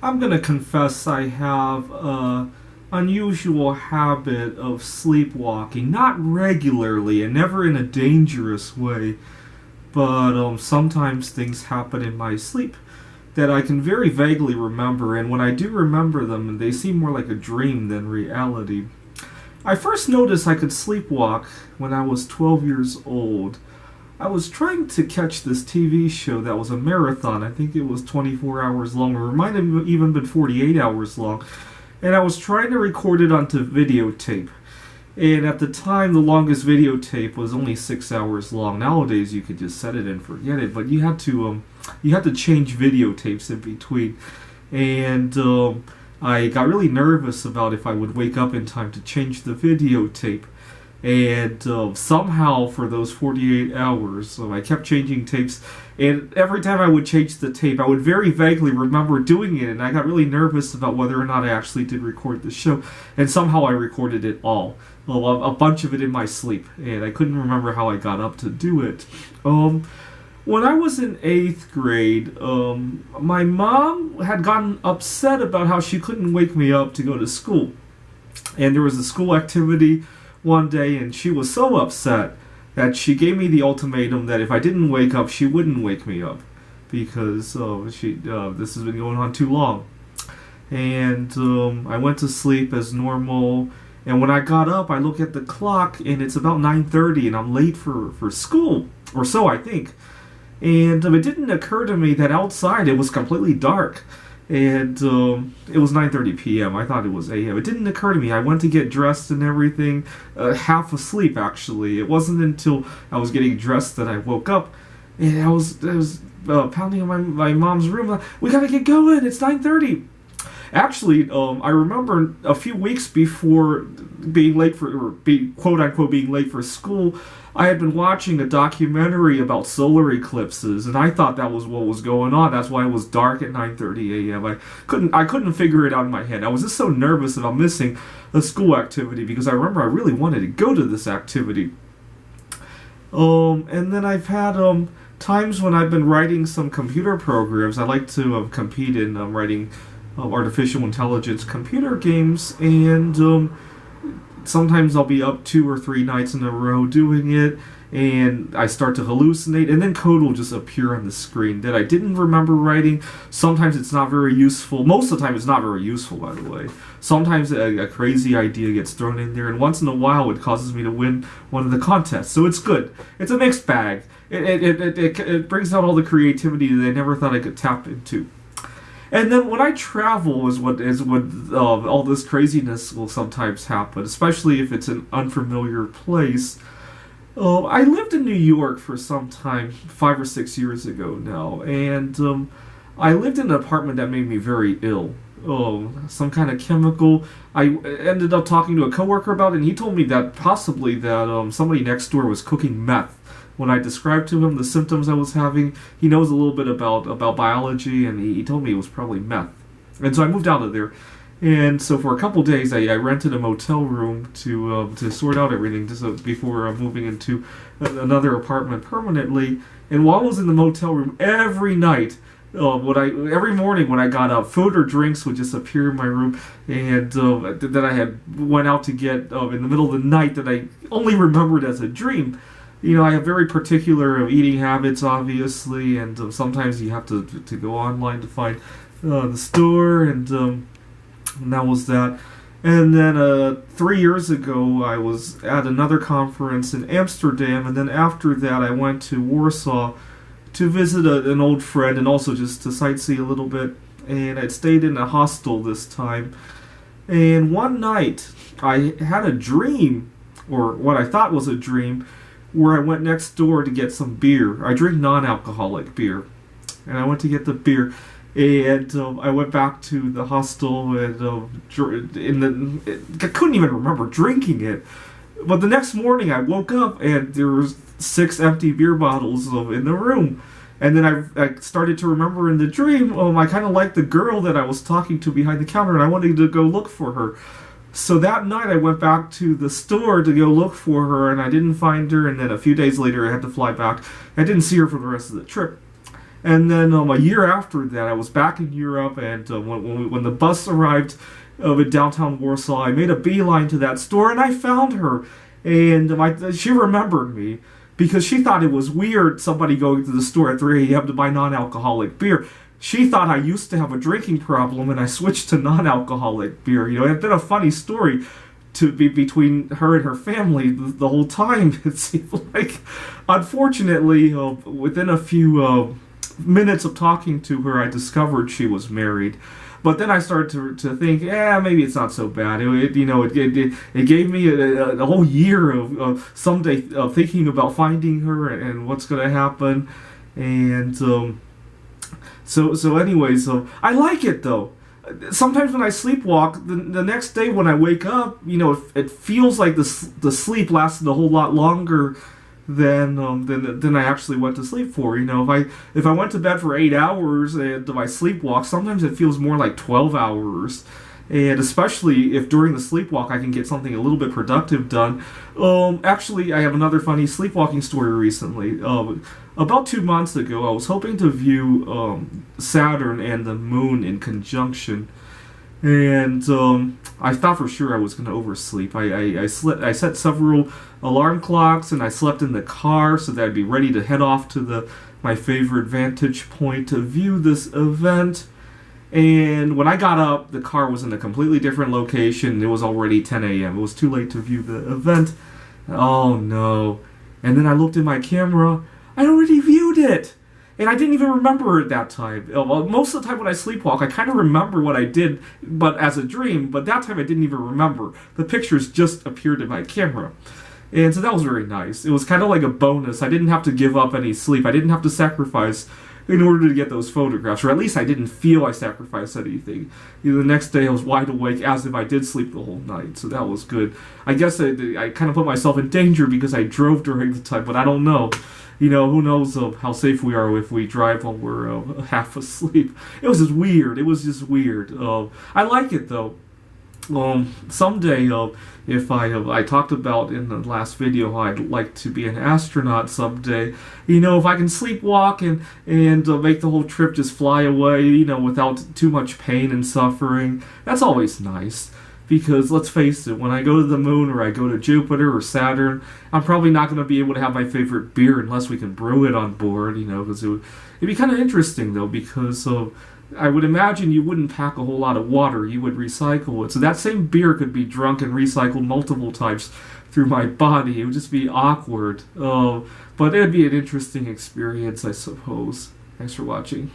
I'm gonna confess I have a unusual habit of sleepwalking. Not regularly and never in a dangerous way, but sometimes things happen in my sleep that I can very vaguely remember, and when I do remember them, they seem more like a dream than reality. I first noticed I could sleepwalk when I was 12 years old. I was trying to catch this TV show that was a marathon. I think it was 24 hours long, or it might have even been 48 hours long. And I was trying to record it onto videotape. And at the time, the longest videotape was only 6 hours long. Nowadays, you could just set it and forget it, but you had to change videotapes in between. And I got really nervous about if I would wake up in time to change the videotape. And somehow, for those 48 hours, I kept changing tapes. And every time I would change the tape, I would very vaguely remember doing it. And I got really nervous about whether or not I actually did record the show. And somehow I recorded it all. Well, a bunch of it in my sleep. And I couldn't remember how I got up to do it. When I was in 8th grade, my mom had gotten upset about how she couldn't wake me up to go to school. And there was a school activity one day, and she was so upset that she gave me the ultimatum that if I didn't wake up, she wouldn't wake me up because this has been going on too long. And I went to sleep as normal. And when I got up, I look at the clock, and it's about 9:30, and I'm late for school, or so I think. And it didn't occur to me that outside it was completely dark. And it was 9:30 p.m. I thought it was a.m. It didn't occur to me. I went to get dressed and everything, half asleep actually. It wasn't until I was getting dressed that I woke up, and I was pounding on my mom's room. Like, we gotta get going. It's 9:30. Actually, I remember a few weeks before being late quote unquote being late for school, I had been watching a documentary about solar eclipses, and I thought that was what was going on. That's why it was dark at 9:30 a.m. I couldn't figure it out in my head. I was just so nervous about missing a school activity because I remember I really wanted to go to this activity. And then I've had times when I've been writing some computer programs. I like to compete in writing artificial intelligence computer games, and sometimes I'll be up 2 or 3 nights in a row doing it, and I start to hallucinate, and then code will just appear on the screen that I didn't remember writing. Sometimes it's not very useful. Most of the time it's not very useful, by the way. Sometimes a crazy idea gets thrown in there, and once in a while it causes me to win one of the contests. So it's good. It's a mixed bag. It brings out all the creativity that I never thought I could tap into. And then when I travel is when all this craziness will sometimes happen, especially if it's an unfamiliar place. I lived in New York for some time, 5 or 6 years ago now, and I lived in an apartment that made me very ill. Some kind of chemical. I ended up talking to a coworker about it, and he told me that possibly that somebody next door was cooking meth. When I described to him the symptoms I was having, he knows a little bit about biology, and he told me it was probably meth. And so I moved out of there. And so for a couple days, I rented a motel room to sort out everything before moving into another apartment permanently. And while I was in the motel room, every night, every morning when I got up, food or drinks would just appear in my room, and that I had went out to get in the middle of the night that I only remembered as a dream. You know, I have very particular eating habits, obviously, and sometimes you have to go online to find the store, and that was that. And then 3 years ago, I was at another conference in Amsterdam, and then after that, I went to Warsaw to visit an old friend and also just to sightsee a little bit. And I'd stayed in a hostel this time. And one night, I had a dream, or what I thought was a dream, where I went next door to get some beer. I drink non-alcoholic beer. And I went to get the beer. And I went back to the hostel, and I couldn't even remember drinking it. But the next morning I woke up, and there was 6 empty beer bottles in the room. And then I started to remember in the dream, I kind of liked the girl that I was talking to behind the counter, and I wanted to go look for her. So that night I went back to the store to go look for her, and I didn't find her, and then a few days later I had to fly back. I didn't see her for the rest of the trip. And then a year after that, I was back in Europe, and when the bus arrived in downtown Warsaw, I made a beeline to that store, and I found her. And she remembered me because she thought it was weird somebody going to the store at 3 a.m. to buy non-alcoholic beer. She thought I used to have a drinking problem, and I switched to non-alcoholic beer. It's been a funny story to be between her and her family the whole time. It seemed like, unfortunately, within a few minutes of talking to her, I discovered she was married. But then I started to think, maybe it's not so bad. It gave me a whole year of someday thinking about finding her and what's going to happen. And so anyways, I like it though. Sometimes when I sleepwalk, the next day when I wake up, it feels like the sleep lasted a whole lot longer than I actually went to sleep for. If I went to bed for 8 hours and I sleepwalk, sometimes it feels more like 12 hours. And especially if during the sleepwalk I can get something a little bit productive done. Actually, I have another funny sleepwalking story recently. About 2 months ago, I was hoping to view Saturn and the Moon in conjunction. And I thought for sure I was going to oversleep. I set several alarm clocks, and I slept in the car so that I'd be ready to head off to my favorite vantage point to view this event. And when I got up, the car was in a completely different location. It was already 10 a.m. It was too late to view the event. Oh no. And then I looked at my camera. I already viewed it. And I didn't even remember it that time. Most of the time when I sleepwalk, I kind of remember what I did, but as a dream. But that time I didn't even remember. The pictures just appeared in my camera. And so that was very nice. It was kind of like a bonus. I didn't have to give up any sleep. I didn't have to sacrifice in order to get those photographs. Or at least I didn't feel I sacrificed anything. The next day I was wide awake as if I did sleep the whole night. So that was good. I guess I kind of put myself in danger because I drove during the time, but I don't know. Who knows how safe we are if we drive while we're half asleep. It was just weird. I like it, though. Someday, if I talked about in the last video how I'd like to be an astronaut someday. If I can sleepwalk and make the whole trip just fly away, without too much pain and suffering, that's always nice. Because let's face it, when I go to the moon or I go to Jupiter or Saturn, I'm probably not going to be able to have my favorite beer unless we can brew it on board, because it'd be kind of interesting, though, because I would imagine you wouldn't pack a whole lot of water, you would recycle it. So that same beer could be drunk and recycled multiple times through my body. It would just be awkward. But it'd be an interesting experience, I suppose. Thanks for watching.